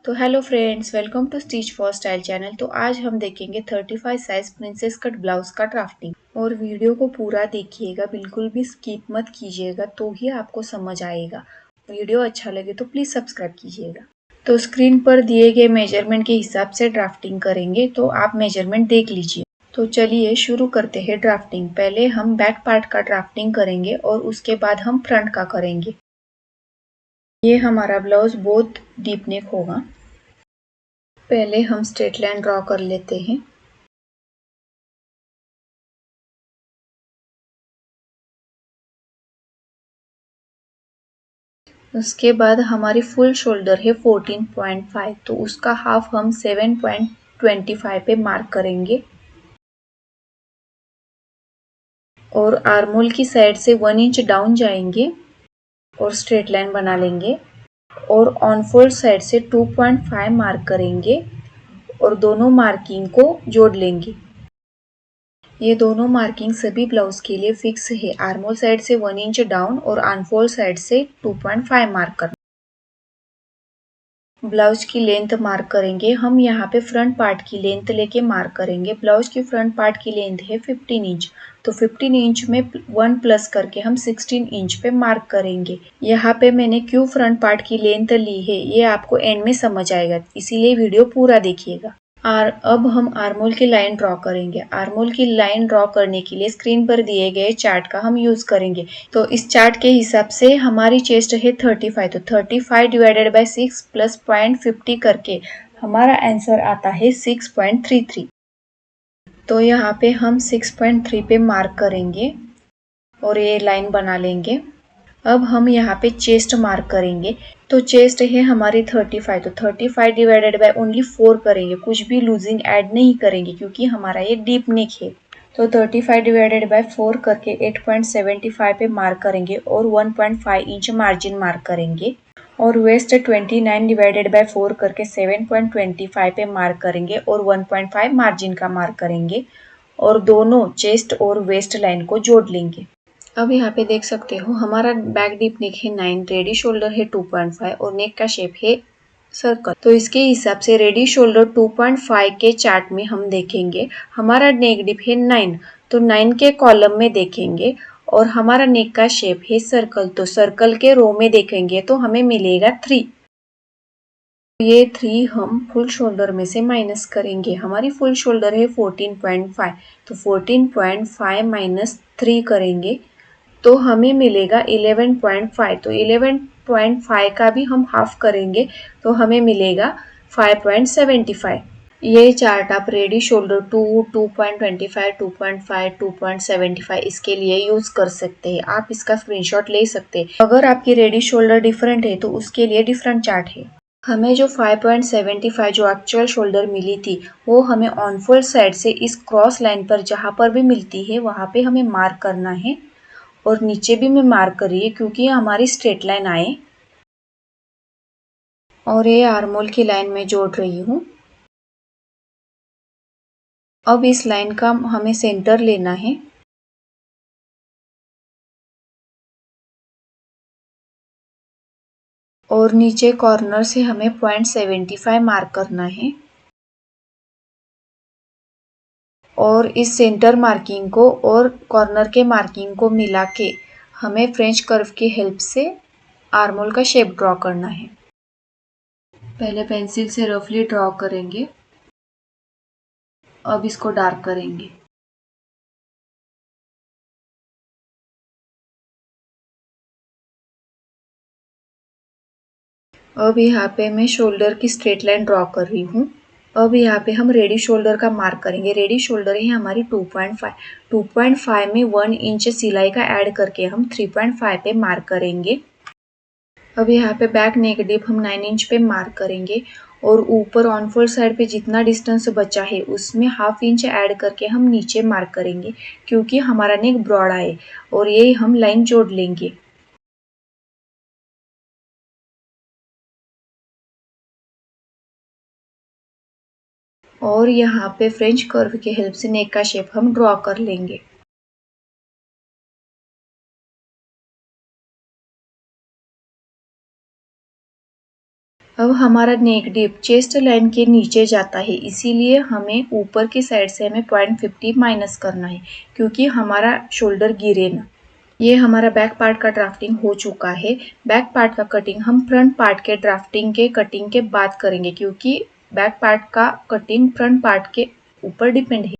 तो hello friends, welcome to stitch for style channel. तो आज हम देखेंगे 35 साइज प्रिंसेस कट ब्लाउज का ड्राफ्टिंग। और वीडियो को पूरा देखिएगा, बिल्कुल भी स्किप मत कीजिएगा, तो ही आपको समझ आएगा। वीडियो अच्छा लगे तो प्लीज सब्सक्राइब कीजिएगा। तो स्क्रीन पर दिए गए मेजरमेंट के हिसाब से ड्राफ्टिंग करेंगे, तो आप मेजरमेंट देख लीजिए। तो चलिए शुरू करते हैं ड्राफ्टिंग। पहले हम बैक पार्ट का ड्राफ्टिंग करेंगे और उसके बाद हम फ्रंट का करेंगे। ये हमारा ब्लाउज बहुत डीप नेक होगा। पहले हम स्ट्रेट लाइन ड्रॉ कर लेते हैं। उसके बाद हमारी फुल शोल्डर है 14.5, तो उसका हाफ हम 7.25 पे मार्क करेंगे। और आर्मोल की साइड से 1 इंच डाउन जाएंगे और स्ट्रेट लाइन बना लेंगे। और ऑन फोल्ड साइड से 2.5 मार्क करेंगे और दोनों मार्किंग को जोड़ लेंगे। ये दोनों मार्किंग सभी ब्लाउज के लिए फिक्स है। आर्मोल साइड से 1 इंच डाउन और अनफोल्ड साइड से 2.5 मार्क करना। ब्लाउज की लेंथ मार्क करेंगे। हम यहाँ पे फ्रंट पार्ट की लेंथ लेके मार्क करेंगे। ब्लाउज की फ्रंट पार्ट की लेंथ है 15 इंच, तो 15 इंच में 1 प्लस करके हम 16 इंच पे मार्क करेंगे। यहाँ पे मैंने क्यों फ्रंट पार्ट की लेंथ ली है ये आपको एंड में समझ आएगा, इसीलिए वीडियो पूरा देखिएगा। और अब हम आर्मोल की लाइन ड्रॉ करेंगे। आर्मोल की लाइन ड्रॉ करने के लिए स्क्रीन पर दिए गए चार्ट का हम यूज करेंगे। तो इस चार्ट के हिसाब से हमारी चेस्ट है 35, तो 35 डिवाइडेड बाय 6 प्लस 0.50 करके हमारा आंसर आता है 6.33। तो यहाँ पे हम 6.3 पे मार्क करेंगे और ये लाइन बना लेंगे। अब हम यहाँ पे चेस्ट मार्क करेंगे। तो चेस्ट है हमारी 35, तो 35 डिवाइडेड बाय ओनली 4 करेंगे, कुछ भी लूजिंग ऐड नहीं करेंगे क्योंकि हमारा ये डीप नेक है। तो 35 डिवाइडेड बाय 4 करके 8.75 पे मार्क करेंगे और 1.5 इंच मार्जिन मार्क करेंगे। और वेस्ट 29 डिवाइडेड बाय 4 करके 7.25 पे मार्क करेंगे और 1.5 मार्जिन का मार्क करेंगे और दोनों चेस्ट और वेस्ट लाइन को जोड़ लेंगे। अब यहाँ पे देख सकते हो हमारा बैक डीप नेक है 9, रेडी शोल्डर है 2.5 और नेक का शेप है सर्कल। तो इसके हिसाब से रेडी शोल्डर 2.5 के चार्ट में हम देखेंगे हमारा नेक डीप है 9, तो 9 के कॉलम में देखेंगे और हमारा नेक का शेप है सर्कल, तो सर्कल के रो में देखेंगे तो हमें मिलेगा 3। ये 3 हम फुल शोल्डर में से माइनस करेंगे। हमारी फुल शोल्डर है 14.5, तो 14.5 माइनस 3 करेंगे तो हमें मिलेगा 11.5। तो 11.5 का भी हम हाफ करेंगे तो हमें मिलेगा 5.75। ये चार्ट आप रेडी शोल्डर 2, 2.25, 2.5, 2.75 इसके लिए यूज कर सकते हैं। आप इसका स्क्रीनशॉट ले सकते हैं। अगर आपकी रेडी शोल्डर डिफरेंट है तो उसके लिए डिफरेंट चार्ट है। हमें जो 5.75 जो एक्चुअल शोल्डर मिली थी वो हमें ऑन फोल्ड साइड से इस क्रॉस लाइन पर जहाँ पर भी मिलती है वहाँ पे हमें मार्क करना है। और नीचे भी मैं मार्क कर रही है क्योंकि हमारी स्ट्रेट लाइन आए। और ये आर्मोल की लाइन में जोड़ रही हूँ। अब इस लाइन का हमें सेंटर लेना है। और नीचे कॉर्नर से हमें 0.75 मार्क करना है। और इस सेंटर मार्किंग को और कॉर्नर के मार्किंग को मिला के हमें फ्रेंच कर्व की हेल्प से आर्मोल का शेप ड्रॉ करना है। पहले पेंसिल से रफली ड्रॉ करेंगे। अब इसको डार्क करेंगे। अब यहाँ पे मैं शोल्डर की स्ट्रेट लाइन ड्रॉ कर रही हूँ। अब यहाँ पे हम रेडी शोल्डर का मार्क करेंगे। रेडी शोल्डर है हमारी 2.5, 2.5 में 1 इंच सिलाई का ऐड करके हम 3.5 पे मार्क करेंगे। अब यहाँ पे बैक नेक डीप हम 9 इंच पे मार्क करेंगे और ऊपर ऑन फोल्ड साइड पे जितना डिस्टेंस बचा है उसमें हाफ इंच ऐड करके हम नीचे मार्क करेंगे क्योंकि हमारा नेक ब्रॉड आए और ये हम लाइन जोड़ लेंगे। और यहाँ पे फ्रेंच कर्व की हेल्प से नेक का शेप हम ड्रॉ कर लेंगे। अब हमारा नेक डिप चेस्ट लाइन के नीचे जाता है, इसीलिए हमें ऊपर की साइड से हमें 0.50 माइनस करना है, क्योंकि हमारा शोल्डर गिरे ना। ये हमारा बैक पार्ट का ड्राफ्टिंग हो चुका है। बैक पार्ट का कटिंग हम फ्रंट पार्ट के ड्राफ्टिंग के कटिंग के बाद करेंगे, क्योंकि बैक पार्ट का कटिंग फ्रंट पार्ट के ऊपर डिपेंड है।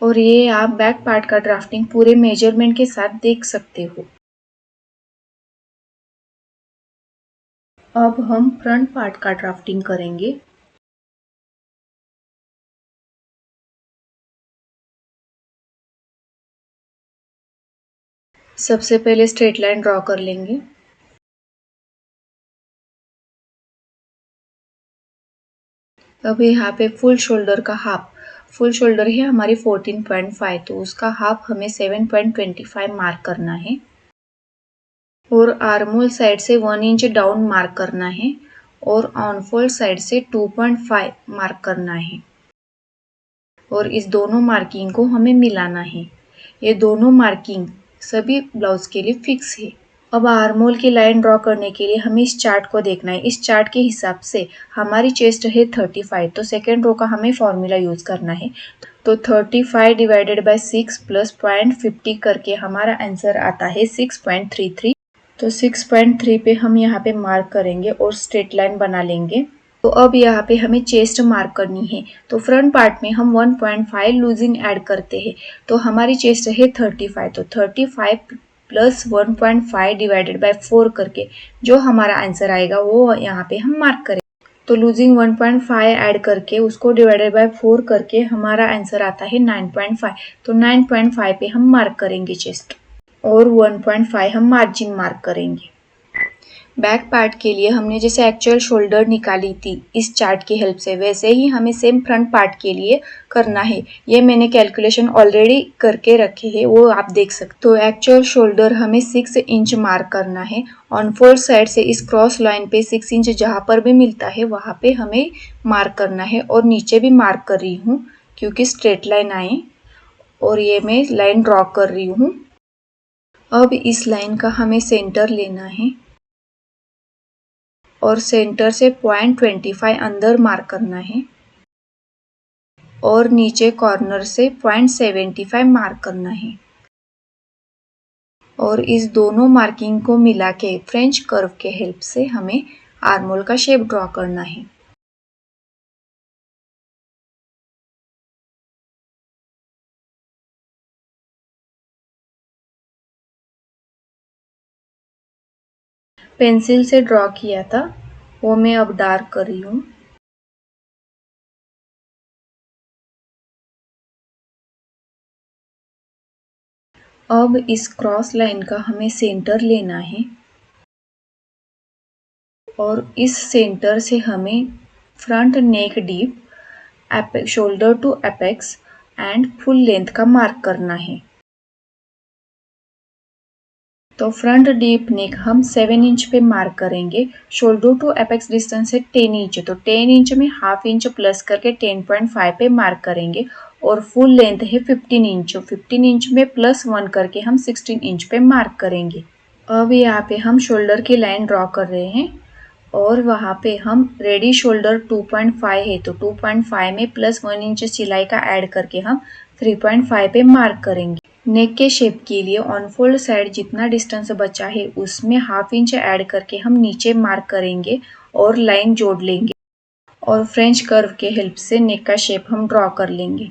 और ये आप बैक पार्ट का ड्राफ्टिंग पूरे मेजरमेंट के साथ देख सकते हो। अब हम फ्रंट पार्ट का ड्राफ्टिंग करेंगे। सबसे पहले स्ट्रेट लाइन ड्रॉ कर लेंगे। अब यहाँ पे फुल शोल्डर का हाफ, फुल शोल्डर है हमारी 14.5, तो उसका हाफ हमें 7.25 मार्क करना है। और आर्मोल साइड से 1 इंच डाउन मार्क करना है और ऑनफोल्ड साइड से 2.5 मार्क करना है। और इस दोनों मार्किंग को हमें मिलाना है। ये दोनों मार्किंग सभी ब्लाउज के लिए फिक्स है। अब आर्मोल की लाइन ड्रॉ करने के लिए हमें इस चार्ट को देखना है। इस चार्ट के हिसाब से हमारी चेस्ट है 35, तो सेकेंड रो का हमें फॉर्मूला यूज करना है। तो 35 डिवाइडेड बाय 6 प्लस 0.50 करके हमारा आंसर आता है 6.33। तो 6.3 पे हम यहाँ पे मार्क करेंगे और स्ट्रेट लाइन बना लेंगे। तो अब यहाँ पे हमें चेस्ट मार्क करनी है, तो फ्रंट पार्ट में हम 1.5 लूजिंग ऐड करते हैं, तो हमारी चेस्ट है 35, तो 35 प्लस 1.5 डिवाइडेड बाय 4 करके जो हमारा आंसर आएगा वो यहाँ पे हम मार्क करें। तो लूजिंग 1.5 ऐड करके उसको डिवाइडेड बाय 4 करके हमारा आंसर आता है 9.5, तो 9.5 पे हम मार्क करेंगे चेस्ट और 1.5 हम मार्जिन मार्क करेंगे। बैक पार्ट के लिए हमने जैसे एक्चुअल शोल्डर निकाली थी इस चार्ट की हेल्प से, वैसे ही हमें सेम फ्रंट पार्ट के लिए करना है। ये मैंने कैलकुलेशन ऑलरेडी करके रखे हैं, वो आप देख सकते। तो एक्चुअल शोल्डर हमें 6 इंच मार्क करना है। ऑन फोर साइड से इस क्रॉस लाइन पे 6 इंच जहाँ पर भी मिलता है वहाँ पे हमें मार्क करना है, और नीचे भी मार्क कर रही हूँ क्योंकि स्ट्रेट लाइन आए, और ये मैं लाइन ड्रॉ कर रही हूँ। अब इस लाइन का हमें सेंटर लेना है और सेंटर से 0.25 अंदर मार्क करना है और नीचे कॉर्नर से 0.75 मार्क करना है। और इस दोनों मार्किंग को मिला के फ्रेंच कर्व के हेल्प से हमें आर्मोल का शेप ड्रॉ करना है। पेंसिल से ड्रॉ किया था वो मैं अब डार्क कर रही हूँ। अब इस क्रॉस लाइन का हमें सेंटर लेना है और इस सेंटर से हमें front neck deep, shoulder to apex and full length का मार्क करना है। तो फ्रंट डीप नेक हम 7 इंच पे मार्क करेंगे। शोल्डर टू एपेक्स डिस्टेंस है 10 इंच, तो 10 इंच में हाफ इंच प्लस करके 10.5 पे मार्क करेंगे। और फुल लेंथ है 15 इंच, 15 इंच में प्लस 1 करके हम 16 इंच पे मार्क करेंगे। अब यहाँ पे हम शोल्डर की लाइन ड्रॉ कर रहे हैं और वहाँ पे हम रेडी शोल्डर 2.5 है, तो 2.5 में प्लस 1 इंच सिलाई का ऐड करके हम 3.5 पे मार्क करेंगे। नेक के शेप के लिए ऑनफोल्ड साइड जितना डिस्टेंस बचा है उसमें हाफ इंच ऐड करके हम नीचे मार्क करेंगे और लाइन जोड़ लेंगे और फ्रेंच कर्व के हेल्प से नेक का शेप हम ड्रॉ कर लेंगे।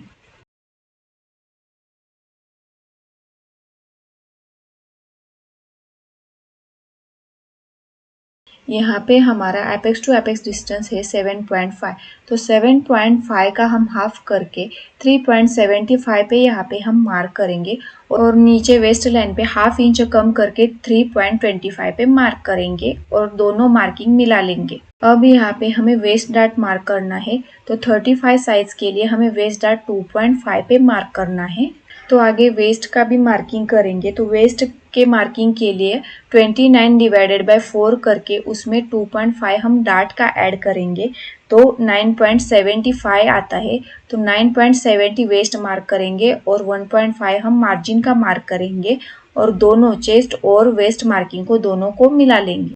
यहाँ पे हमारा एपेक्स टू एपेक्स डिस्टेंस है 7.5, तो 7.5 का हम हाफ करके 3.75 पे यहाँ पे हम मार्क करेंगे और नीचे वेस्ट लाइन पे हाफ इंच कम करके 3.25 पे मार्क करेंगे और दोनों मार्किंग मिला लेंगे। अब यहाँ पे हमें वेस्ट डार्ट मार्क करना है, तो 35 साइज के लिए हमें वेस्ट डार्ट 2.5 पे मार्क करना है। तो आगे वेस्ट का भी मार्किंग करेंगे, तो वेस्ट के मार्किंग के लिए 29 डिवाइडेड बाय 4 करके उसमें 2.5 हम डार्ट का ऐड करेंगे, तो 9.75 आता है। तो 9.70 वेस्ट मार्क करेंगे और 1.5 हम मार्जिन का मार्क करेंगे और दोनों चेस्ट और वेस्ट मार्किंग को दोनों को मिला लेंगे।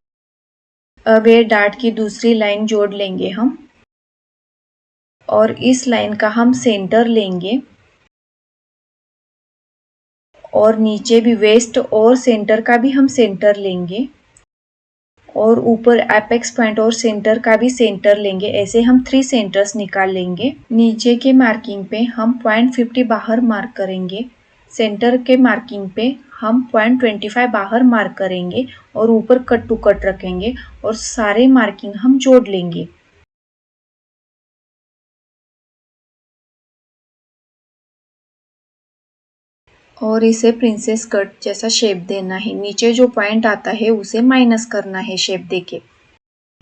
अब ये डार्ट की दूसरी लाइन जोड़ लेंगे हम, और इस लाइन का हम सेंटर लेंगे और नीचे भी वेस्ट और सेंटर का भी हम सेंटर लेंगे और ऊपर एपेक्स पॉइंट और सेंटर का भी सेंटर लेंगे। ऐसे हम 3 सेंटर्स निकाल लेंगे। नीचे के मार्किंग पे हम पॉइंट 50 बाहर मार्क करेंगे, सेंटर के मार्किंग पे हम पॉइंट 25 बाहर मार्क करेंगे और ऊपर कट टू कट रखेंगे और सारे मार्किंग हम जोड़ लेंगे। और इसे प्रिंसेस कट जैसा शेप देना है। नीचे जो पॉइंट आता है उसे माइनस करना है शेप देके।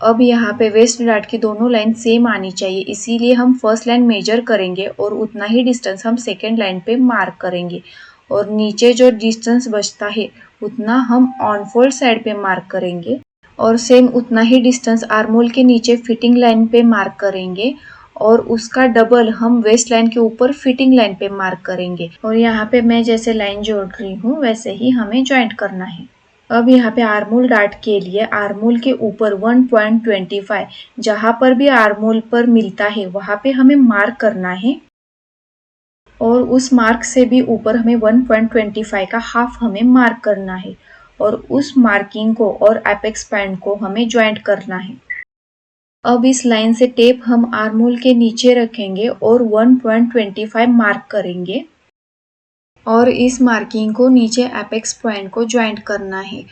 अब यहाँ पे वेस्ट डार्ट की दोनों लाइन सेम आनी चाहिए, इसीलिए हम फर्स्ट लाइन मेजर करेंगे और उतना ही डिस्टेंस हम सेकेंड लाइन पे मार्क करेंगे और नीचे जो डिस्टेंस बचता है उतना हम ऑन फोल्ड साइड पे मार्क करेंगे और सेम उतना ही डिस्टेंस आर्मोल के नीचे फिटिंग लाइन पे मार्क करेंगे और उसका डबल हम वेस्ट लाइन के ऊपर फिटिंग लाइन पे मार्क करेंगे। और यहाँ पे मैं जैसे लाइन जोड़ रही हूँ वैसे ही हमें ज्वाइंट करना है। अब यहाँ पे आर्मोल डार्ट के लिए आर्मोल के ऊपर 1.25 जहां पर भी आर्मोल पर मिलता है वहां पे हमें मार्क करना है और उस मार्क से भी ऊपर हमें 1.25 का हाफ हमें मार्क करना है और उस मार्किंग को और एपेक्स पॉइंट को हमें ज्वाइंट करना है। अब इस लाइन से टेप हम आर्मोल के नीचे रखेंगे और 1.25 मार्क करेंगे और इस मार्किंग को नीचे एपेक्स पॉइंट को ज्वाइंट करना है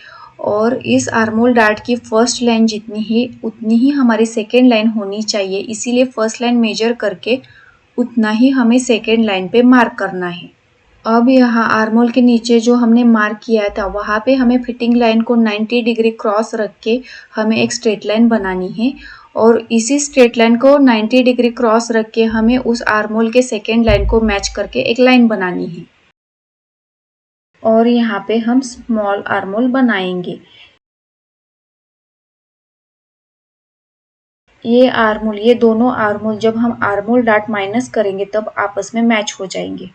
और इस आर्मोल डार्ट की फर्स्ट लाइन जितनी है उतनी ही हमारी सेकेंड लाइन होनी चाहिए, इसीलिए फर्स्ट लाइन मेजर करके उतना ही हमें सेकेंड लाइन पे मार्क करना है। अब यहाँ आर्मोल के नीचे जो हमने मार्क किया था वहां पे हमें फिटिंग लाइन को 90 डिग्री क्रॉस रख के हमें एक स्ट्रेट लाइन बनानी है और इसी स्ट्रेट लाइन को 90 डिग्री क्रॉस रख के हमें उस आर्मोल के सेकेंड लाइन को मैच करके एक लाइन बनानी है और यहाँ पे हम स्मॉल आर्मोल बनाएंगे। ये दोनों आर्मोल जब हम आर्मोल डार्ट माइनस करेंगे तब आपस में मैच हो जाएंगे।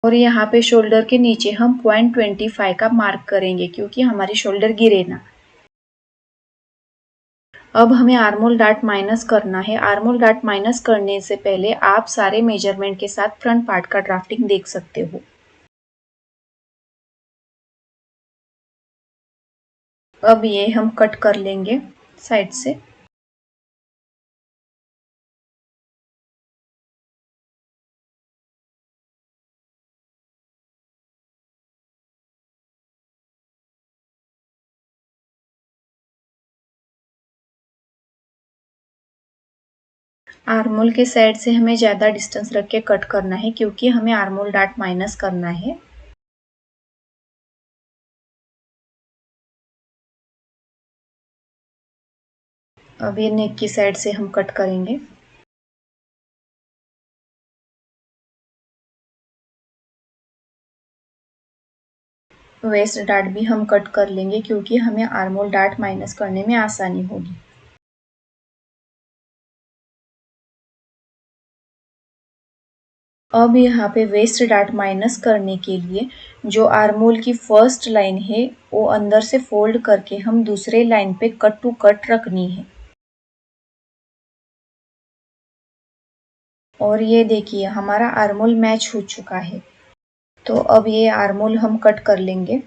और यहाँ पे शोल्डर के नीचे हम 0.25 का मार्क करेंगे क्योंकि हमारी शोल्डर गिरे ना। अब हमें आर्मोल डार्ट माइनस करना है। आर्मोल डार्ट माइनस करने से पहले आप सारे मेजरमेंट के साथ फ्रंट पार्ट का ड्राफ्टिंग देख सकते हो। अब ये हम कट कर लेंगे साइड से। आर्मोल के साइड से हमें ज़्यादा डिस्टेंस रख के कट करना है क्योंकि हमें आर्मोल डार्ट माइनस करना है। अब ये नेक की साइड से हम कट करेंगे। वेस्ट डार्ट भी हम कट कर लेंगे क्योंकि हमें आर्मोल डार्ट माइनस करने में आसानी होगी। अब यहाँ पे वेस्ट डार्ट माइनस करने के लिए जो आर्मोल की फर्स्ट लाइन है वो अंदर से फोल्ड करके हम दूसरे लाइन पे कट टू कट रखनी है। और ये देखिए हमारा आर्मोल मैच हो चुका है। तो अब ये आर्मोल हम कट कर लेंगे।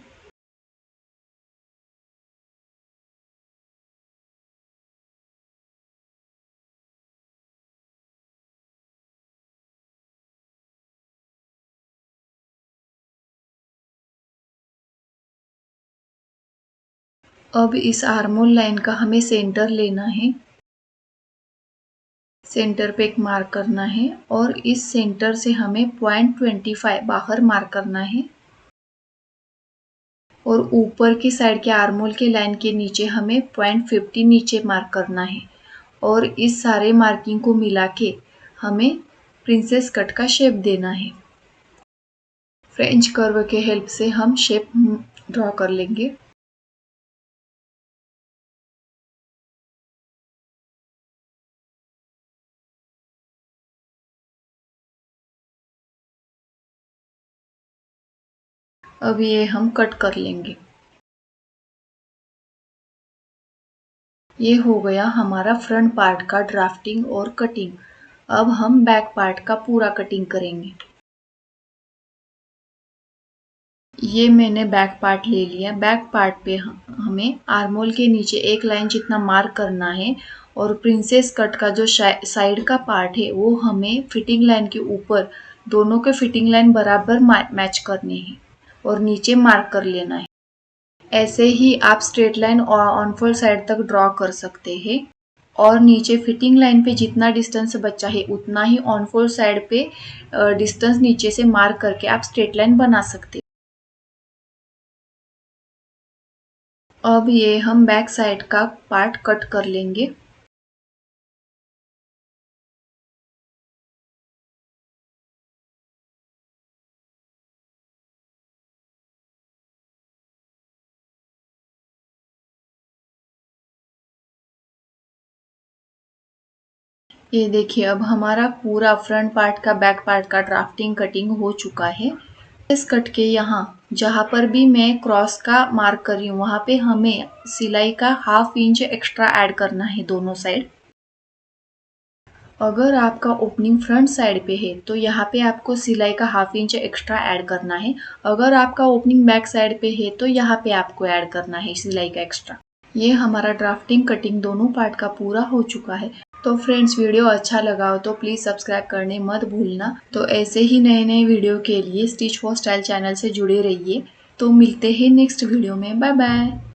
अब इस आर्मोल लाइन का हमें सेंटर लेना है। सेंटर पे एक मार्क करना है और इस सेंटर से हमें 0.25 बाहर मार्क करना है और ऊपर की साइड के आर्मोल के लाइन के नीचे हमें 0.50 नीचे मार्क करना है और इस सारे मार्किंग को मिला के हमें प्रिंसेस कट का शेप देना है। फ्रेंच कर्व के हेल्प से हम शेप ड्रॉ कर लेंगे। अब ये हम कट कर लेंगे। ये हो गया हमारा फ्रंट पार्ट का ड्राफ्टिंग और कटिंग। अब हम बैक पार्ट का पूरा कटिंग करेंगे। ये मैंने बैक पार्ट ले लिया। बैक पार्ट पे हमें आर्मोल के नीचे एक लाइन जितना मार्क करना है और प्रिंसेस कट का जो साइड का पार्ट है वो हमें फिटिंग लाइन के ऊपर दोनों के फिटिंग लाइन बराबर मैच करनी है और नीचे मार्क कर लेना है। ऐसे ही आप स्ट्रेट लाइन और ऑन फोल्ड साइड तक ड्रॉ कर सकते हैं और नीचे फिटिंग लाइन पे जितना डिस्टेंस बचा है उतना ही ऑन फोल्ड साइड पे डिस्टेंस नीचे से मार्क करके आप स्ट्रेट लाइन बना सकते हैं। अब ये हम बैक साइड का पार्ट कट कर लेंगे। ये देखिए अब हमारा पूरा फ्रंट पार्ट का बैक पार्ट का ड्राफ्टिंग कटिंग हो चुका है। इस कट के यहाँ जहाँ पर भी मैं क्रॉस का मार्क कर रही हूँ वहां पे हमें सिलाई का 1/2 इंच एक्स्ट्रा ऐड करना है दोनों साइड। अगर आपका ओपनिंग फ्रंट साइड पे है तो यहाँ पे आपको सिलाई का 1/2 इंच एक्स्ट्रा ऐड करना है। अगर आपका ओपनिंग बैक साइड पे है तो यहाँ पे आपको ऐड करना है सिलाई का एक्स्ट्रा। ये हमारा ड्राफ्टिंग कटिंग दोनों पार्ट का पूरा हो चुका है। तो फ्रेंड्स वीडियो अच्छा लगा हो तो प्लीज़ सब्सक्राइब करने मत भूलना। तो ऐसे ही नए नए वीडियो के लिए स्टिच फॉर स्टाइल चैनल से जुड़े रहिए। तो मिलते हैं नेक्स्ट वीडियो में। Bye bye.